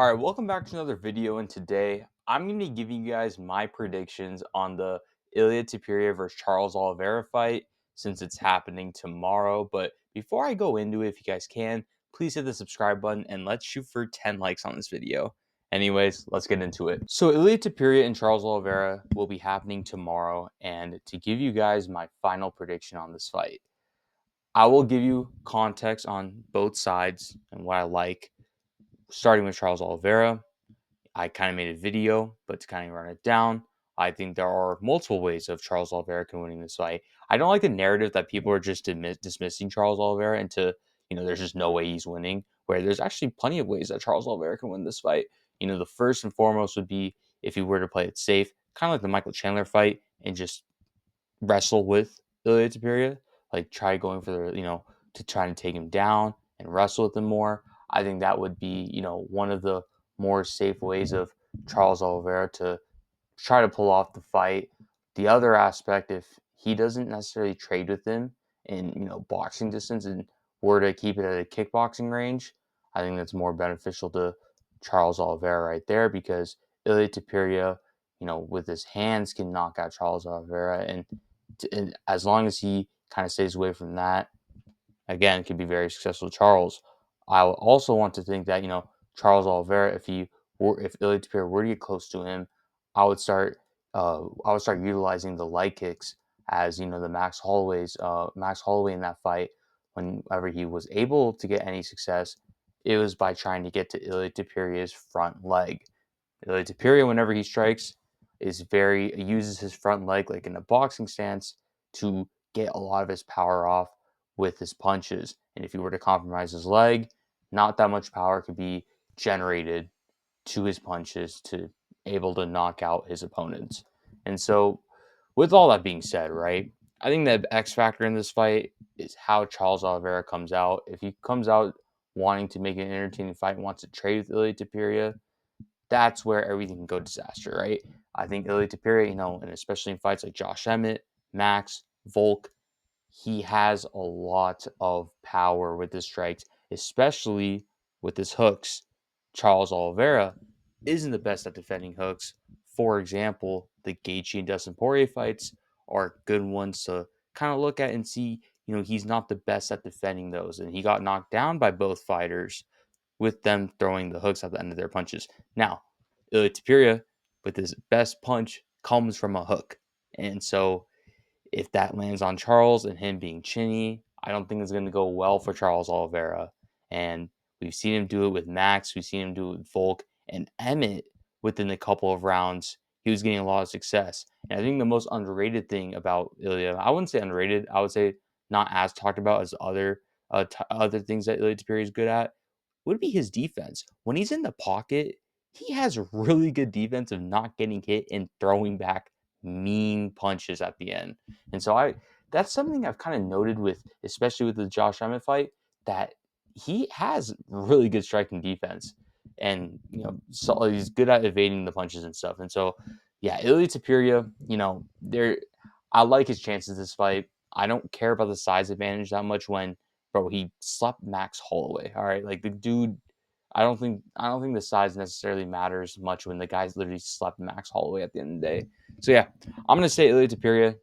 All right, welcome back to another video. And today I'm going to be giving you guys my predictions on the Ilia Topuria versus Charles Oliveira fight since it's happening tomorrow. But before I go into it, if you guys can, please hit the subscribe button and let's shoot for 10 likes on this video. Anyways, let's get into it. So Ilia Topuria and Charles Oliveira will be happening tomorrow. And to give you guys my final prediction on this fight, I will give you context on both sides and what I like, starting with Charles Oliveira. I kind of made a video, but to kind of run it down, I think there are multiple ways of Charles Oliveira winning this fight. I don't like the narrative that people are just dismissing Charles Oliveira into, there's just no way he's winning, where there's actually plenty of ways that Charles Oliveira can win this fight. The first and foremost would be if he were to play it safe, kind of like the Michael Chandler fight, and just wrestle with Ilia Topuria, like try going for to try and take him down and wrestle with him more. I think that would be, one of the more safe ways of Charles Oliveira to try to pull off the fight. The other aspect, if he doesn't necessarily trade with him in, boxing distance and were to keep it at a kickboxing range, I think that's more beneficial to Charles Oliveira right there because Ilia Topuria, with his hands can knock out Charles Oliveira. And as long as he kind of stays away from that, again, could be very successful. Charles, I also want to think that Charles Oliveira, if Ilia Topuria were to get close to him, I would start utilizing the leg kicks as the Max Holloway in that fight. Whenever he was able to get any success, it was by trying to get to Ilia Topuria's front leg. Ilia Topuria, whenever he strikes, uses his front leg like in a boxing stance to get a lot of his power off with his punches. And if he were to compromise his leg, not that much power could be generated to his punches to able to knock out his opponents. And so, with all that being said, right, I think the X factor in this fight is how Charles Oliveira comes out. If he comes out wanting to make an entertaining fight, wants to trade with Ilia Topuria, that's where everything can go disaster, right? I think Ilia Topuria, and especially in fights like Josh Emmett, Max, Volk, he has a lot of power with his strikes, especially with his hooks. Charles Oliveira isn't the best at defending hooks. For example, the Gaethje and Dustin Poirier fights are good ones to kind of look at and see, he's not the best at defending those. And he got knocked down by both fighters with them throwing the hooks at the end of their punches. Now, Ilia Topuria, with his best punch, comes from a hook. And so if that lands on Charles and him being chinny, I don't think it's going to go well for Charles Oliveira. And we've seen him do it with Max. We've seen him do it with Volk and Emmett within a couple of rounds. He was getting a lot of success. And I think the most underrated thing about Ilia, I wouldn't say underrated, I would say not as talked about as other things that Ilia Topuria is good at, would be his defense. When he's in the pocket, he has really good defense of not getting hit and throwing back mean punches at the end. And so that's something I've kind of noted with, especially with the Josh Emmett fight, that he has really good striking defense. And so he's good at evading the punches and stuff. And so, yeah, Ilia Topuria, I like his chances this fight. I don't care about the size advantage that much when, bro, he slapped Max Holloway. All right, like the dude. I don't think the size necessarily matters much when the guy's literally slapped Max Holloway at the end of the day. So yeah, I'm gonna say Ilia Topuria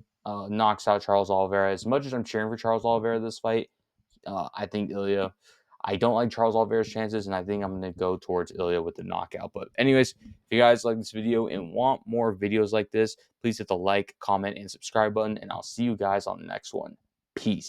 knocks out Charles Oliveira. As much as I'm cheering for Charles Oliveira this fight, I think Ilia. I don't like Charles Oliveira's chances, and I think I'm going to go towards Ilia with the knockout. But anyways, if you guys like this video and want more videos like this, please hit the like, comment, and subscribe button, and I'll see you guys on the next one. Peace.